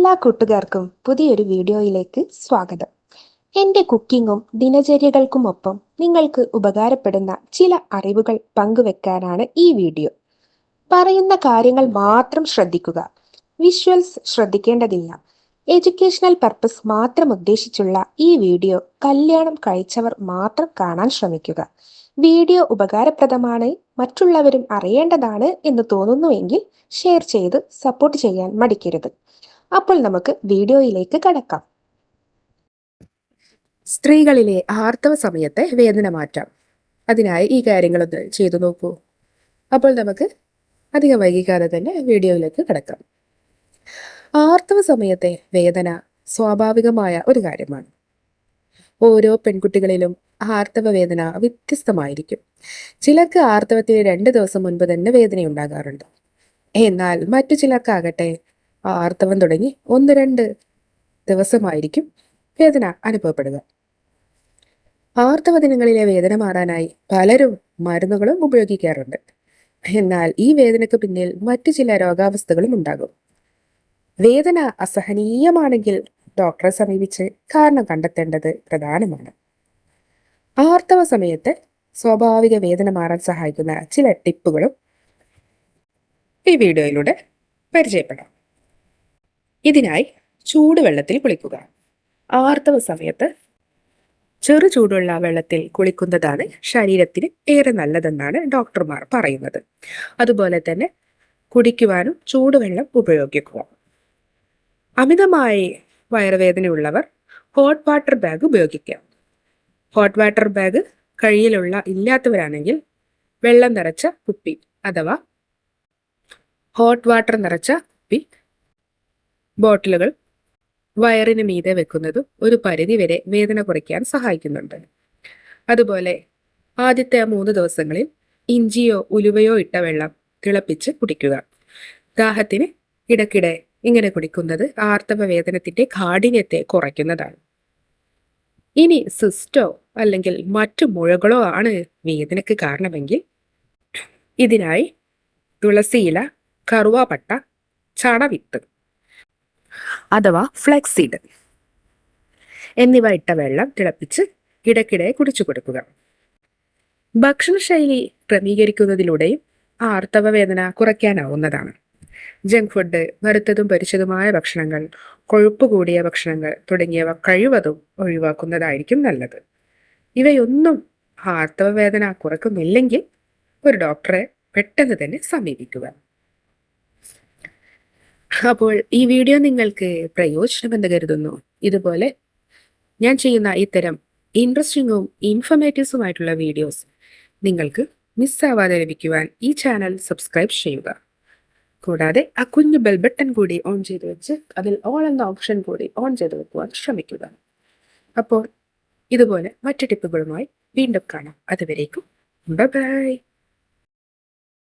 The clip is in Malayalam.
എല്ലാ കൂട്ടുകാർക്കും പുതിയൊരു വീഡിയോയിലേക്ക് സ്വാഗതം. എൻ്റെ കുക്കിങ്ങും ദിനചര്യകൾക്കുമൊപ്പം നിങ്ങൾക്ക് ഉപകാരപ്പെടുന്ന ചില അറിവുകൾ പങ്കുവെക്കാനാണ് ഈ വീഡിയോ. പറയുന്ന കാര്യങ്ങൾ മാത്രം ശ്രദ്ധിക്കുക. വിഷ്വൽസ് ശ്രദ്ധിക്കേണ്ടതില്ല. എഡ്യൂക്കേഷണൽ പർപ്പസ് മാത്രം ഉദ്ദേശിച്ചുള്ള ഈ വീഡിയോ കല്യാണം കഴിച്ചവർ മാത്രം കാണാൻ ശ്രമിക്കുക. വീഡിയോ ഉപകാരപ്രദമാണ്, മറ്റുള്ളവരും അറിയേണ്ടതാണ് എന്ന് തോന്നുന്നുവെങ്കിൽ ഷെയർ ചെയ്ത് സപ്പോർട്ട് ചെയ്യാൻ മടിക്കരുത്. അപ്പോൾ നമുക്ക് വീഡിയോയിലേക്ക് കടക്കാം. സ്ത്രീകളിലെ ആർത്തവ സമയത്തെ വേദന മാറ്റാം. അതിനായി ഈ കാര്യങ്ങളൊന്ന് ചെയ്തു നോക്കൂ. അപ്പോൾ നമുക്ക് അധികം വൈകിക്കാതെ തന്നെ വീഡിയോയിലേക്ക് കടക്കാം. ആർത്തവ സമയത്തെ വേദന സ്വാഭാവികമായ ഒരു കാര്യമാണ്. ഓരോ പെൺകുട്ടികളിലും ആർത്തവ വേദന വ്യത്യസ്തമായിരിക്കും. ചിലർക്ക് ആർത്തവത്തിന് 2 ദിവസം മുൻപ് തന്നെ വേദനയുണ്ടാകാറുണ്ട്. എന്നാൽ മറ്റു ചിലർക്കാകട്ടെ ആർത്തവം തുടങ്ങി 1-2 ദിവസമായിരിക്കും വേദന അനുഭവപ്പെടുക. ആർത്തവ ദിനങ്ങളിലെ വേദന മാറാനായി പലരും മരുന്നുകളും ഉപയോഗിക്കാറുണ്ട്. എന്നാൽ ഈ വേദനയ്ക്ക് പിന്നിൽ മറ്റു ചില രോഗാവസ്ഥകളും ഉണ്ടാകും. വേദന അസഹനീയമാണെങ്കിൽ ഡോക്ടറെ സമീപിച്ച് കാരണം കണ്ടെത്തേണ്ടത് പ്രധാനമാണ്. ആർത്തവ സമയത്ത് സ്വാഭാവിക വേദന മാറാൻ സഹായിക്കുന്ന ചില ടിപ്പുകളും ഈ വീഡിയോയിലൂടെ പരിചയപ്പെടാം. ഇതിനായി ചൂടുവെള്ളത്തിൽ കുളിക്കുക. ആർത്തവ സമയത്ത് ചെറു ചൂടുള്ള വെള്ളത്തിൽ കുളിക്കുന്നതാണ് ശരീരത്തിന് ഏറെ നല്ലതെന്നാണ് ഡോക്ടർമാർ പറയുന്നത്. അതുപോലെ തന്നെ കുടിക്കുവാനും ചൂടുവെള്ളം ഉപയോഗിക്കുക. അമിതമായി വയറുവേദനയുള്ളവർ ഹോട്ട് വാട്ടർ ബാഗ് ഉപയോഗിക്കാം. ഹോട്ട് വാട്ടർ ബാഗ് കയ്യിലുള്ള ഇല്ലാത്തവരാണെങ്കിൽ വെള്ളം നിറച്ച കുപ്പി അഥവാ ഹോട്ട് വാട്ടർ നിറച്ച കുപ്പി ബോട്ടിലുകൾ വയറിന് മീതെ വെക്കുന്നതും ഒരു പരിധിവരെ വേദന കുറയ്ക്കാൻ സഹായിക്കുന്നുണ്ട്. അതുപോലെ ആദ്യത്തെ 3 ദിവസങ്ങളിൽ ഇഞ്ചിയോ ഉലുവയോ ഇട്ട വെള്ളം തിളപ്പിച്ച് കുടിക്കുക. ദാഹത്തിന് ഇടയ്ക്കിടെ ഇങ്ങനെ കുടിക്കുന്നത് ആർത്തവ വേദനത്തിന്റെ കാഠിന്യത്തെ കുറയ്ക്കുന്നതാണ്. ഇനി സിസ്റ്റോ അല്ലെങ്കിൽ മറ്റു മുഴകളോ ആണ് വേദനയ്ക്ക് കാരണമെങ്കിൽ ഇതിനായി തുളസിയില, കറുവാപ്പട്ട, ചണവിത്ത് അഥവാ ഫ്ലാക്സീഡ് എന്നിവ ഇട്ട വെള്ളം തിളപ്പിച്ച് ഇടയ്ക്കിടെ കുടിച്ചു കൊടുക്കുക. ഭക്ഷണശൈലി ക്രമീകരിക്കുന്നതിലൂടെയും ആർത്തവ വേദന കുറയ്ക്കാനാവുന്നതാണ്. ജങ്ക് ഫുഡ്, വറുത്തതും പൊരിച്ചതുമായ ഭക്ഷണങ്ങൾ, കൊഴുപ്പ് കൂടിയ ഭക്ഷണങ്ങൾ തുടങ്ങിയവ കഴിവതും ഒഴിവാക്കുന്നതായിരിക്കും നല്ലത്. ഇവയൊന്നും ആർത്തവ വേദന കുറക്കുന്നില്ലെങ്കിൽ ഒരു ഡോക്ടറെ പെട്ടെന്ന് തന്നെ സമീപിക്കുക. അപ്പോൾ ഈ വീഡിയോ നിങ്ങൾക്ക് പ്രയോജനമെന്ന് കരുതുന്നു. ഇതുപോലെ ഞാൻ ചെയ്യുന്ന ഇത്തരം ഇൻട്രസ്റ്റിംഗും ഇൻഫർമേറ്റീവ്സുമായിട്ടുള്ള വീഡിയോസ് നിങ്ങൾക്ക് മിസ്സാവാതെ ലഭിക്കുവാൻ ഈ ചാനൽ സബ്സ്ക്രൈബ് ചെയ്യുക. കൂടാതെ ആ കുഞ്ഞു ബെൽ ബട്ടൺ കൂടി ഓൺ ചെയ്ത് വെച്ച് അതിൽ ഓൾ എന്ന ഓപ്ഷൻ കൂടി ഓൺ ചെയ്ത് വെക്കുവാൻ ശ്രമിക്കുക. അപ്പോൾ ഇതുപോലെ മറ്റു ടിപ്പുകളുമായി വീണ്ടും കാണാം. അതുവരേക്കും ബൈ ബൈ.